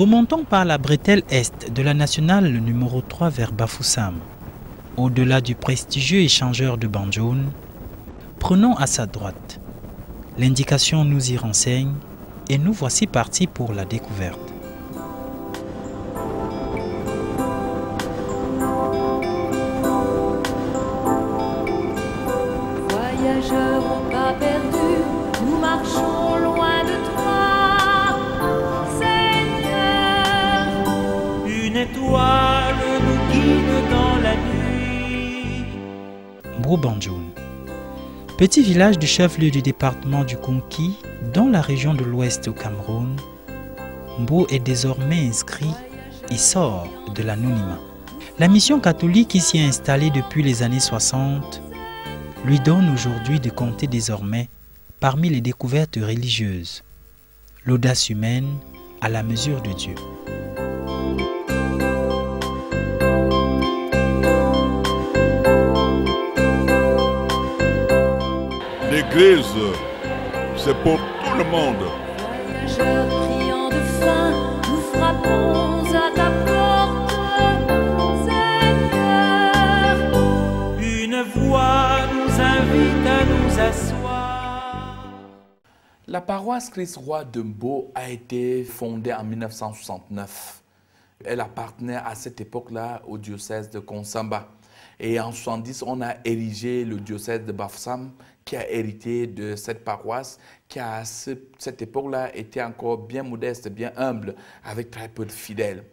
Remontons par la bretelle est de la nationale numéro 3 vers Bafoussam. Au-delà du prestigieux échangeur de Banjoun, prenons à sa droite. L'indication nous y renseigne et nous voici partis pour la découverte. Voyageurs au pas perdu, nous marchons loin de toi, Seigneur. Une étoile nous guide dans la nuit. Mbo Banjoun, petit village du chef-lieu du département du Konki, dans la région de l'Ouest au Cameroun, Mbo est désormais inscrit et sort de l'anonymat. La mission catholique qui s'y est installée depuis les années 60 lui donne aujourd'hui de compter désormais parmi les découvertes religieuses. L'audace humaine à la mesure de Dieu. L'église, c'est pour tout le monde. Voyageurs criant de faim, nous frappons à ta porte, Seigneur. Une voix nous invite à nous asseoir. La paroisse Christ-Roi de Mbo a été fondée en 1969. Elle appartenait à cette époque-là au diocèse de Konsamba. Et en 1970, on a érigé le diocèse de Bafoussam qui a hérité de cette paroisse qui à cette époque-là était encore bien modeste, bien humble, avec très peu de fidèles.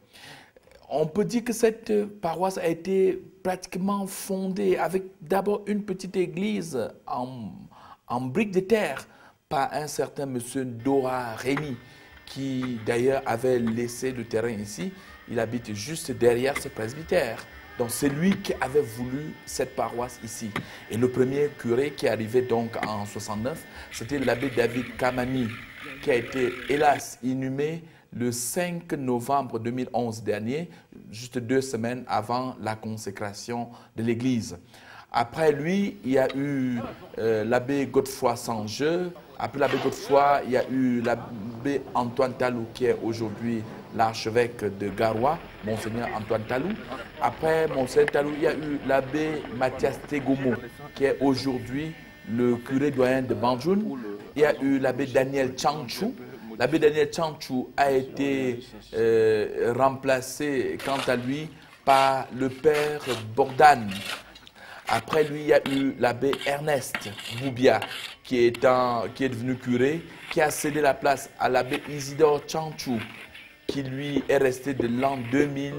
On peut dire que cette paroisse a été pratiquement fondée avec d'abord une petite église en briques de terre par un certain monsieur Dora Rémy qui d'ailleurs avait laissé le terrain ici. Il habite juste derrière ce presbytère. Donc c'est lui qui avait voulu cette paroisse ici. Et le premier curé qui est arrivé donc en 69, c'était l'abbé David Kamani, qui a été hélas inhumé le 5 novembre 2011 dernier, juste 2 semaines avant la consécration de l'église. Après lui, il y a eu l'abbé Godefroy Sangeux. Après l'abbé Godefroy, il y a eu l'abbé Antoine Talou, qui est aujourd'hui l'archevêque de Garoua, Monseigneur Antoine Talou. Après Monseigneur Talou, il y a eu l'abbé Mathias Tegomo, qui est aujourd'hui le curé doyen de Banjoun. Il y a eu l'abbé Daniel Changchou. L'abbé Daniel Changchou a été remplacé, quant à lui, par le père Bordane. Après lui, il y a eu l'abbé Ernest Boubia, qui est devenu curé, qui a cédé la place à l'abbé Isidore Changchou, qui lui est resté de l'an 2000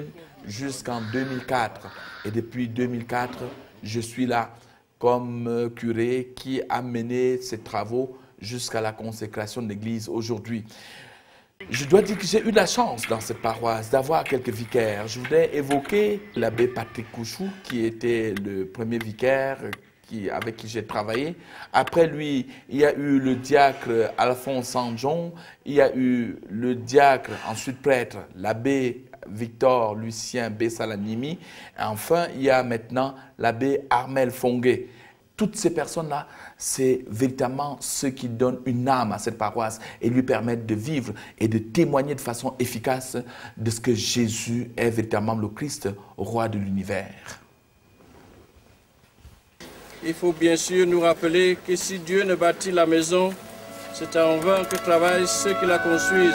jusqu'en 2004. Et depuis 2004, je suis là comme curé qui a mené ses travaux jusqu'à la consécration de l'église aujourd'hui. Je dois dire que j'ai eu la chance dans cette paroisse d'avoir quelques vicaires. Je voudrais évoquer l'abbé Patrick Couchou, qui était le premier vicaire avec qui j'ai travaillé. Après lui, il y a eu le diacre Alphonse Sanjon, il y a eu le diacre, ensuite prêtre, l'abbé Victor Lucien Bessalanimi. Et enfin, il y a maintenant l'abbé Armel Fongué. Toutes ces personnes-là, c'est véritablement ceux qui donnent une âme à cette paroisse et lui permettent de vivre et de témoigner de façon efficace de ce que Jésus est véritablement le Christ, roi de l'univers. Il faut bien sûr nous rappeler que si Dieu ne bâtit la maison, c'est en vain que travaillent ceux qui la construisent.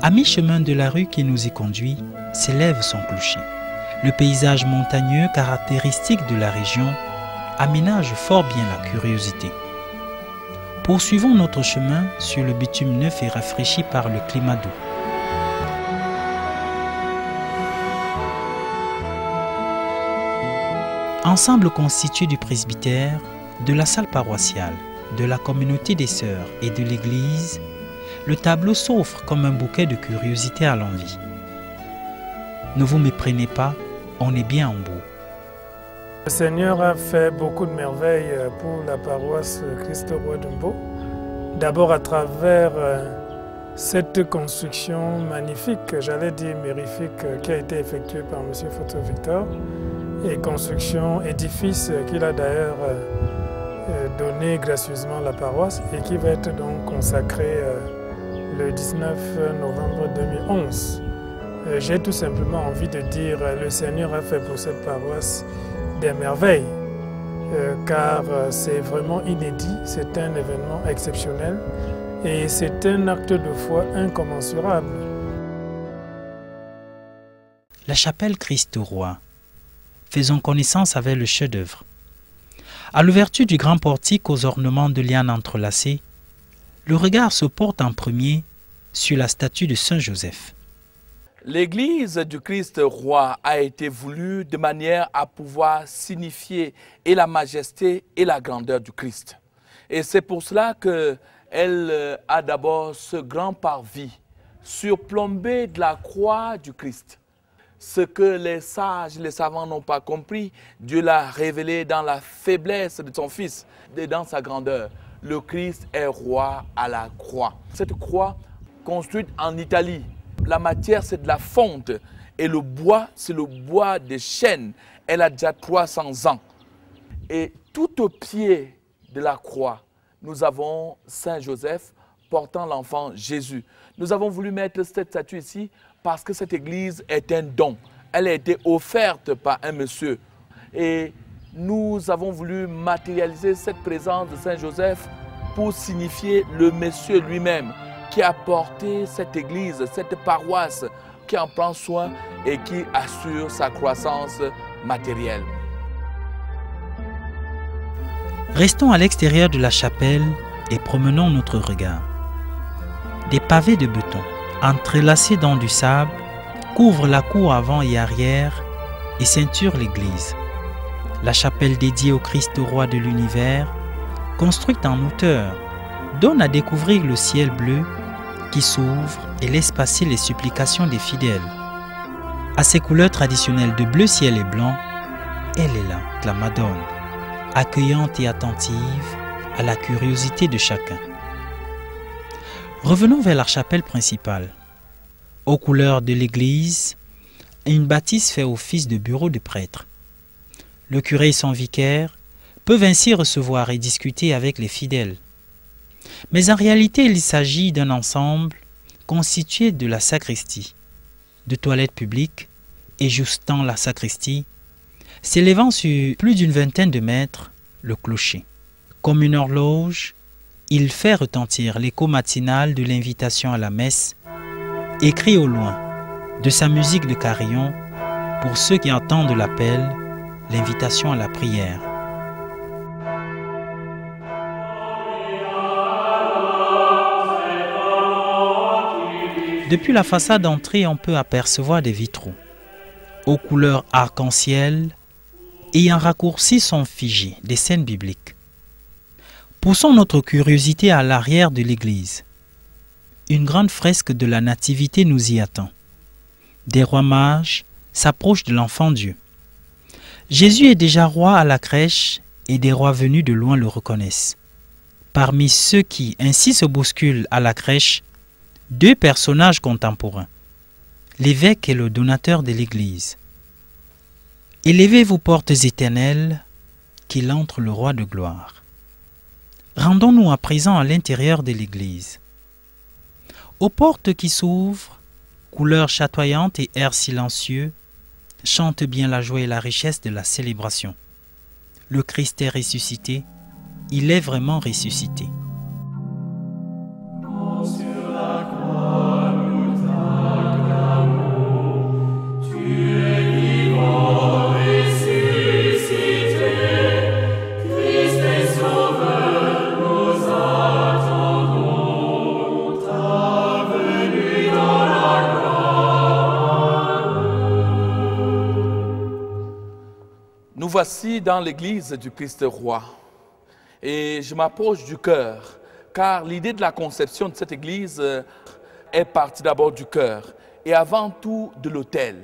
À mi-chemin de la rue qui nous y conduit, s'élève son clocher. Le paysage montagneux caractéristique de la région aménage fort bien la curiosité. Poursuivons notre chemin sur le bitume neuf et rafraîchi par le climat doux. Ensemble constitué du presbytère, de la salle paroissiale, de la communauté des sœurs et de l'église, le tableau s'offre comme un bouquet de curiosités à l'envie. Ne vous méprenez pas, on est bien en beau. Le Seigneur a fait beaucoup de merveilles pour la paroisse Christ-Roi de Mbo. D'abord à travers cette construction magnifique, j'allais dire mérifique, qui a été effectuée par M. Photo Victor, et construction, édifice qu'il a d'ailleurs donné gracieusement à la paroisse et qui va être donc consacré le 19 novembre 2011. J'ai tout simplement envie de dire le Seigneur a fait pour cette paroisse des merveilles, car c'est vraiment inédit, c'est un événement exceptionnel et c'est un acte de foi incommensurable. La chapelle Christ-Roi. Faisons connaissance avec le chef-d'œuvre. À l'ouverture du grand portique aux ornements de lianes entrelacées, le regard se porte en premier sur la statue de Saint Joseph. L'église du Christ roi a été voulue de manière à pouvoir signifier et la majesté et la grandeur du Christ. Et c'est pour cela qu'elle a d'abord ce grand parvis surplombé de la croix du Christ. Ce que les sages, les savants n'ont pas compris, Dieu l'a révélé dans la faiblesse de son Fils et dans sa grandeur. Le Christ est roi à la croix. Cette croix construite en Italie, la matière c'est de la fonte et le bois c'est le bois des chênes. Elle a déjà 300 ans. Et tout au pied de la croix, nous avons Saint Joseph portant l'enfant Jésus. Nous avons voulu mettre cette statue ici parce que cette église est un don. Elle a été offerte par un monsieur. Et nous avons voulu matérialiser cette présence de Saint Joseph pour signifier le monsieur lui-même qui a porté cette église, cette paroisse, qui en prend soin et qui assure sa croissance matérielle. Restons à l'extérieur de la chapelle et promenons notre regard. Des pavés de béton, entrelacés dans du sable, couvrent la cour avant et arrière et ceinturent l'église. La chapelle dédiée au Christ roi de l'univers, construite en hauteur, donne à découvrir le ciel bleu qui s'ouvre et laisse passer les supplications des fidèles. À ses couleurs traditionnelles de bleu ciel et blanc, elle est là, la Madone, accueillante et attentive à la curiosité de chacun. Revenons vers la chapelle principale. Aux couleurs de l'église, une bâtisse fait office de bureau de prêtre. Le curé et son vicaire peuvent ainsi recevoir et discuter avec les fidèles. Mais en réalité, il s'agit d'un ensemble constitué de la sacristie, de toilettes publiques et justant la sacristie, s'élevant sur plus d'une vingtaine de mètres, le clocher. Comme une horloge, il fait retentir l'écho matinal de l'invitation à la messe, écrit au loin, de sa musique de carillon, pour ceux qui entendent l'appel, l'invitation à la prière. Depuis la façade d'entrée, on peut apercevoir des vitraux, aux couleurs arc-en-ciel, ayant raccourci sont figés des scènes bibliques. Poussons notre curiosité à l'arrière de l'église. Une grande fresque de la Nativité nous y attend. Des rois mages s'approchent de l'enfant Dieu. Jésus est déjà roi à la crèche et des rois venus de loin le reconnaissent. Parmi ceux qui ainsi se bousculent à la crèche, deux personnages contemporains, l'évêque et le donateur de l'église. Élevez vos portes éternelles, qu'il entre le roi de gloire. Rendons-nous à présent à l'intérieur de l'église. Aux portes qui s'ouvrent, couleurs chatoyantes et airs silencieux, chantent bien la joie et la richesse de la célébration. Le Christ est ressuscité, il est vraiment ressuscité. Sur la croix nous voici dans l'église du Christ roi et je m'approche du cœur car l'idée de la conception de cette église est partie d'abord du cœur et avant tout de l'autel.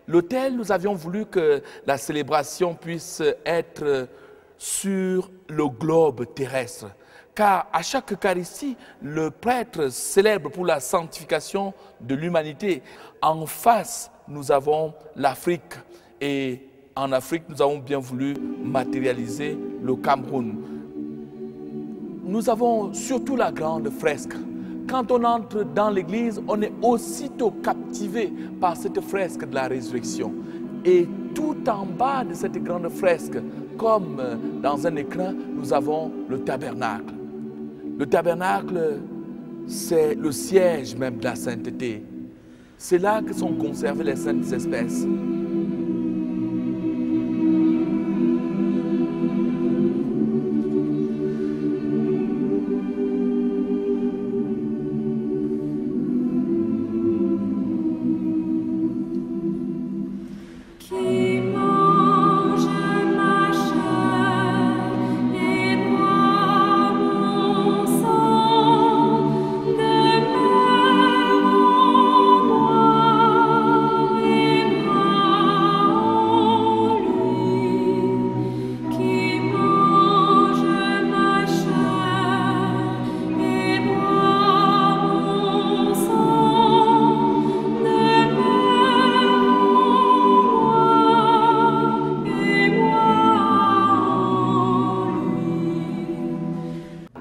L'autel, nous avions voulu que la célébration puisse être sur le globe terrestre. Car à chaque Eucharistie, le prêtre célèbre pour la sanctification de l'humanité. En face, nous avons l'Afrique. Et en Afrique, nous avons bien voulu matérialiser le Cameroun. Nous avons surtout la grande fresque. Quand on entre dans l'église, on est aussitôt captivé par cette fresque de la résurrection. Et tout en bas de cette grande fresque, comme dans un écrin, nous avons le tabernacle. Le tabernacle, c'est le siège même de la sainteté. C'est là que sont conservées les saintes espèces.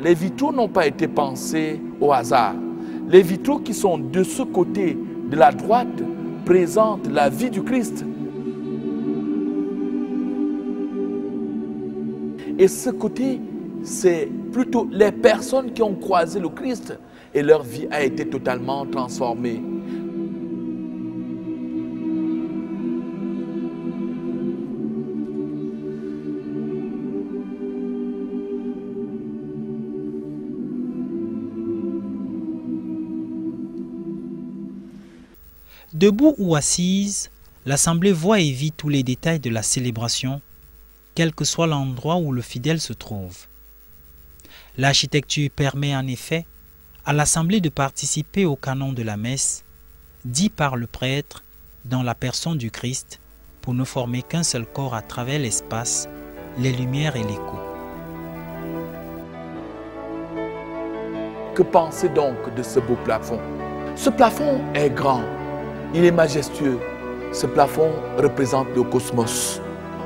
Les vitraux n'ont pas été pensés au hasard. Les vitraux qui sont de ce côté, de la droite, présentent la vie du Christ. Et ce côté, c'est plutôt les personnes qui ont croisé le Christ et leur vie a été totalement transformée. Debout ou assise, l'Assemblée voit et vit tous les détails de la célébration, quel que soit l'endroit où le fidèle se trouve. L'architecture permet en effet à l'Assemblée de participer au canon de la messe, dit par le prêtre dans la personne du Christ, pour ne former qu'un seul corps à travers l'espace, les lumières et l'écho. Que penser donc de ce beau plafond? Ce plafond est grand. Il est majestueux. Ce plafond représente le cosmos.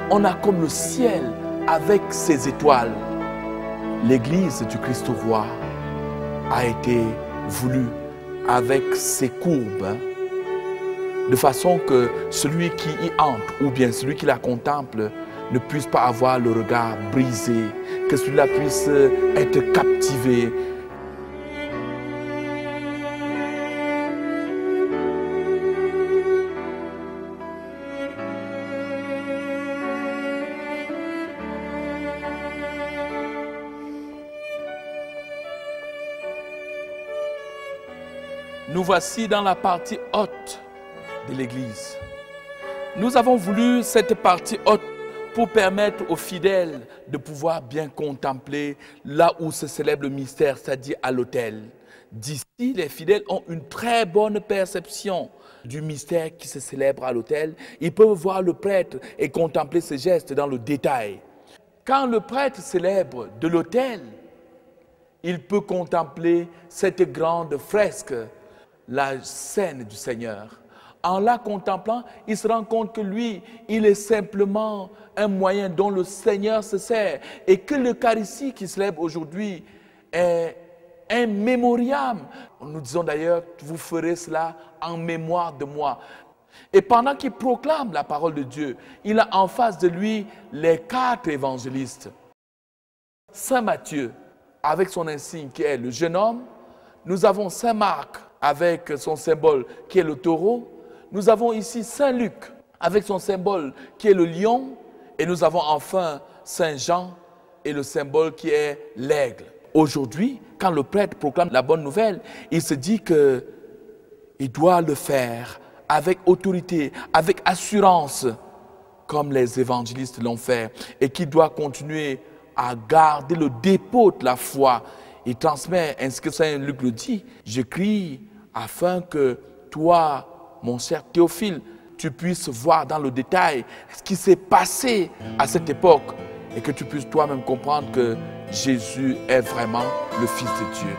On a comme le ciel avec ses étoiles. L'église du Christ roi a été voulue avec ses courbes, de façon que celui qui y entre ou bien celui qui la contemple ne puisse pas avoir le regard brisé, que celui-là puisse être captivé. Nous voici dans la partie haute de l'église. Nous avons voulu cette partie haute pour permettre aux fidèles de pouvoir bien contempler là où se célèbre le mystère, c'est-à-dire à l'autel. D'ici, les fidèles ont une très bonne perception du mystère qui se célèbre à l'autel. Ils peuvent voir le prêtre et contempler ses gestes dans le détail. Quand le prêtre célèbre de l'autel, il peut contempler cette grande fresque, la scène du Seigneur. En la contemplant, il se rend compte que lui, il est simplement un moyen dont le Seigneur se sert et que l'Eucharistie qui se célèbre aujourd'hui est un mémoriam. Nous disons d'ailleurs, vous ferez cela en mémoire de moi. Et pendant qu'il proclame la parole de Dieu, il a en face de lui les 4 évangélistes. Saint Matthieu, avec son insigne qui est le jeune homme. Nous avons Saint Marc, avec son symbole qui est le taureau. Nous avons ici Saint Luc avec son symbole qui est le lion. Et nous avons enfin Saint Jean et le symbole qui est l'aigle. Aujourd'hui, quand le prêtre proclame la bonne nouvelle, il se dit qu'il doit le faire avec autorité, avec assurance. comme les évangélistes l'ont fait, et qui doit continuer à garder le dépôt de la foi. Il transmet, ainsi que Saint Luc le dit, j'écris afin que toi, mon cher Théophile, tu puisses voir dans le détail ce qui s'est passé à cette époque et que tu puisses toi-même comprendre que Jésus est vraiment le Fils de Dieu.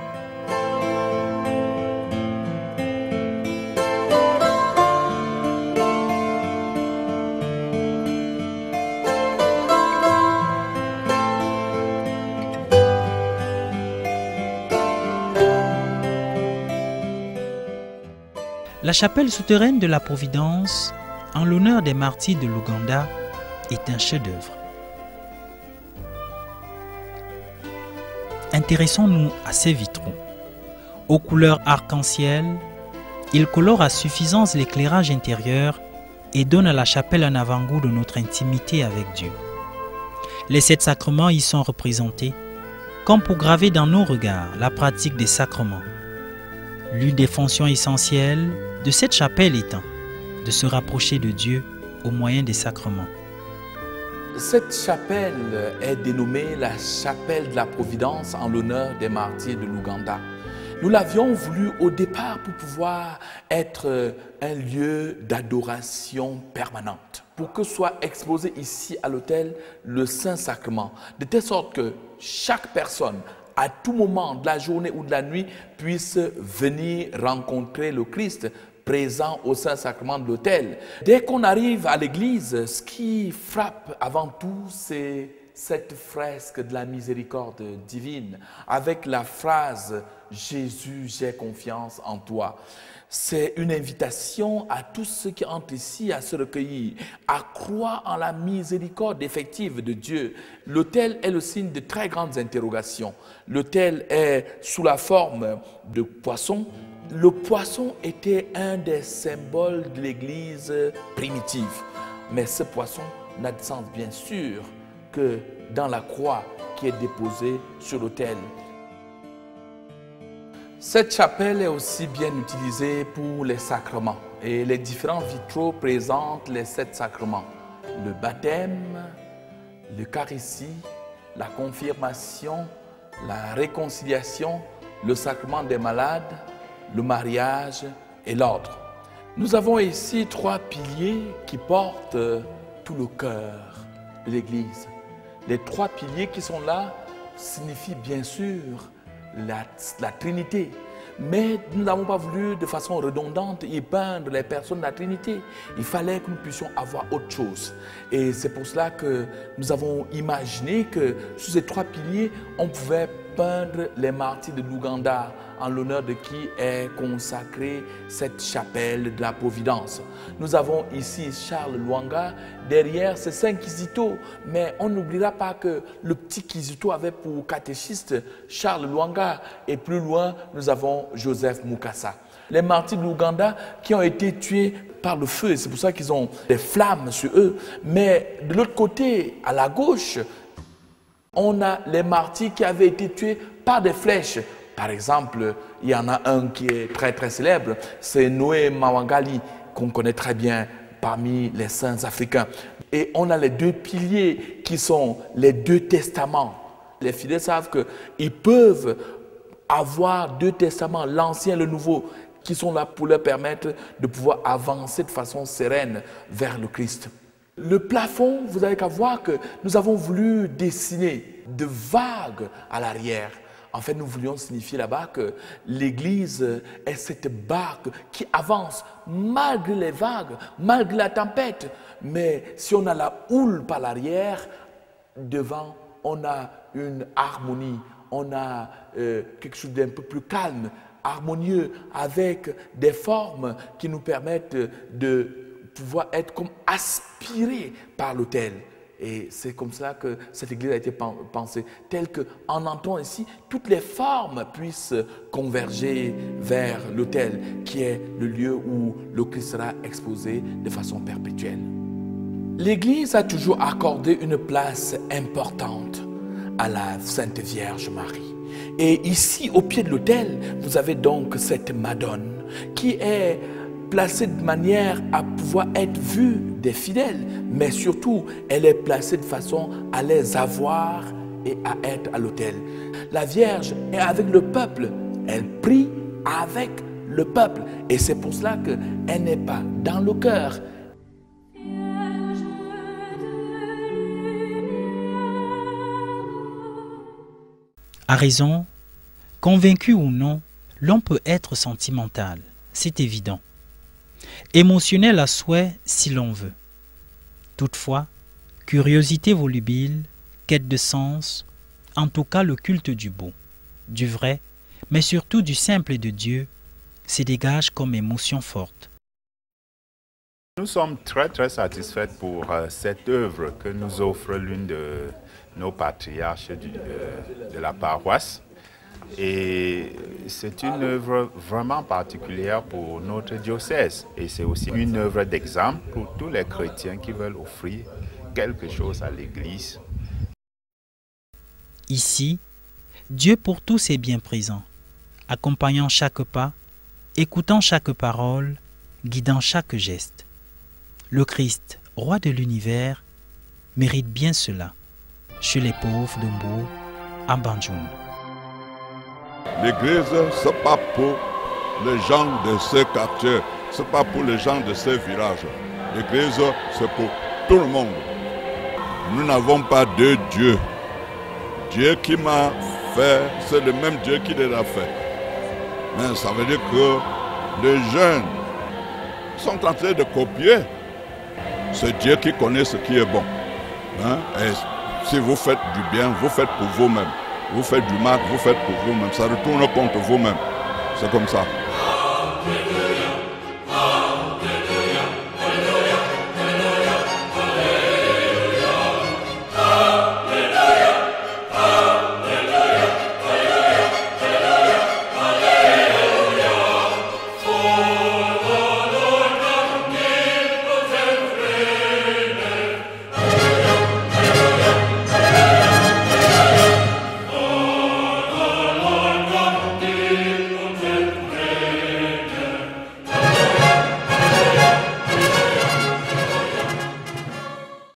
La chapelle souterraine de la Providence, en l'honneur des martyrs de l'Ouganda, est un chef-d'œuvre. Intéressons-nous à ces vitraux. Aux couleurs arc-en-ciel, ils colorent à suffisance l'éclairage intérieur et donnent à la chapelle un avant-goût de notre intimité avec Dieu. Les 7 sacrements y sont représentés, comme pour graver dans nos regards la pratique des sacrements. L'une des fonctions essentielles de cette chapelle étant de se rapprocher de Dieu au moyen des sacrements. Cette chapelle est dénommée la chapelle de la Providence en l'honneur des martyrs de l'Ouganda. Nous l'avions voulu au départ pour pouvoir être un lieu d'adoration permanente, pour que soit exposé ici à l'autel le Saint-Sacrement, de telle sorte que chaque personne, à tout moment de la journée ou de la nuit, puisse venir rencontrer le Christ présent au Saint-Sacrement de l'autel. Dès qu'on arrive à l'église, ce qui frappe avant tout, c'est cette fresque de la miséricorde divine, avec la phrase « Jésus, j'ai confiance en toi ». C'est une invitation à tous ceux qui entrent ici à se recueillir, à croire en la miséricorde effective de Dieu. L'autel est le signe de très grandes interrogations. L'autel est sous la forme de poisson. Le poisson était un des symboles de l'Église primitive. Mais ce poisson n'a de sens bien sûr que dans la croix qui est déposée sur l'autel. Cette chapelle est aussi bien utilisée pour les sacrements et les différents vitraux présentent les 7 sacrements. Le baptême, l'Eucharistie, la confirmation, la réconciliation, le sacrement des malades, le mariage et l'ordre. Nous avons ici 3 piliers qui portent tout le cœur de l'Église. Les 3 piliers qui sont là signifient bien sûr la Trinité. Mais nous n'avons pas voulu de façon redondante y peindre les personnes de la Trinité. Il fallait que nous puissions avoir autre chose. Et c'est pour cela que nous avons imaginé que sur ces 3 piliers, on pouvait peindre les martyrs de l'Ouganda, en l'honneur de qui est consacrée cette chapelle de la Providence. Nous avons ici Charles Lwanga, derrière c'est Saint Kizito, mais on n'oubliera pas que le petit Kizito avait pour catéchiste Charles Lwanga, et plus loin nous avons Joseph Mukasa. Les martyrs de l'Ouganda qui ont été tués par le feu, et c'est pour ça qu'ils ont des flammes sur eux, mais de l'autre côté, à la gauche, on a les martyrs qui avaient été tués par des flèches. Par exemple, il y en a un qui est très très célèbre, c'est Noé Mawangali, qu'on connaît très bien parmi les saints africains. Et on a les 2 piliers qui sont les 2 testaments. Les fidèles savent qu'ils peuvent avoir 2 testaments, l'Ancien et le Nouveau, qui sont là pour leur permettre de pouvoir avancer de façon sereine vers le Christ. Le plafond, vous avez qu'à voir que nous avons voulu dessiner de vagues à l'arrière. En fait, nous voulions signifier là-bas que l'Église est cette barque qui avance malgré les vagues, malgré la tempête. Mais si on a la houle par l'arrière, devant, on a une harmonie, on a quelque chose d'un peu plus calme, harmonieux, avec des formes qui nous permettent de pouvoir être comme aspirés par l'autel. Et c'est comme ça que cette église a été pensée, telle qu'en entrant ici, toutes les formes puissent converger vers l'autel, qui est le lieu où le Christ sera exposé de façon perpétuelle. L'Église a toujours accordé une place importante à la Sainte Vierge Marie. Et ici, au pied de l'autel, vous avez donc cette Madone qui est placée de manière à pouvoir être vue des fidèles, mais surtout, elle est placée de façon à les avoir et à être à l'autel. La Vierge est avec le peuple, elle prie avec le peuple, et c'est pour cela qu'elle n'est pas dans le cœur. À raison, convaincu ou non, l'on peut être sentimental, c'est évident. Émotionnel à souhait si l'on veut. Toutefois, curiosité volubile, quête de sens, en tout cas le culte du beau, du vrai, mais surtout du simple et de Dieu, se dégage comme émotion forte. Nous sommes très satisfaits pour cette œuvre que nous offre l'une de nos patriarches de la paroisse. Et c'est une œuvre vraiment particulière pour notre diocèse. Et c'est aussi une œuvre d'exemple pour tous les chrétiens qui veulent offrir quelque chose à l'Église. Ici, Dieu pour tous est bien présent, accompagnant chaque pas, écoutant chaque parole, guidant chaque geste. Le Christ, roi de l'univers, mérite bien cela, chez les pauvres de Mbo, à Banjoun. L'église, ce n'est pas pour les gens de ce quartier, ce n'est pas pour les gens de ce village. L'église, c'est pour tout le monde. Nous n'avons pas deux dieux. Dieu qui m'a fait, c'est le même Dieu qui les a fait. Mais ça veut dire que les jeunes sont en train de copier ce Dieu qui connaît ce qui est bon. Et si vous faites du bien, vous faites pour vous-même. Vous faites du mal, vous faites pour vous-même. Ça retourne contre vous-même. C'est comme ça.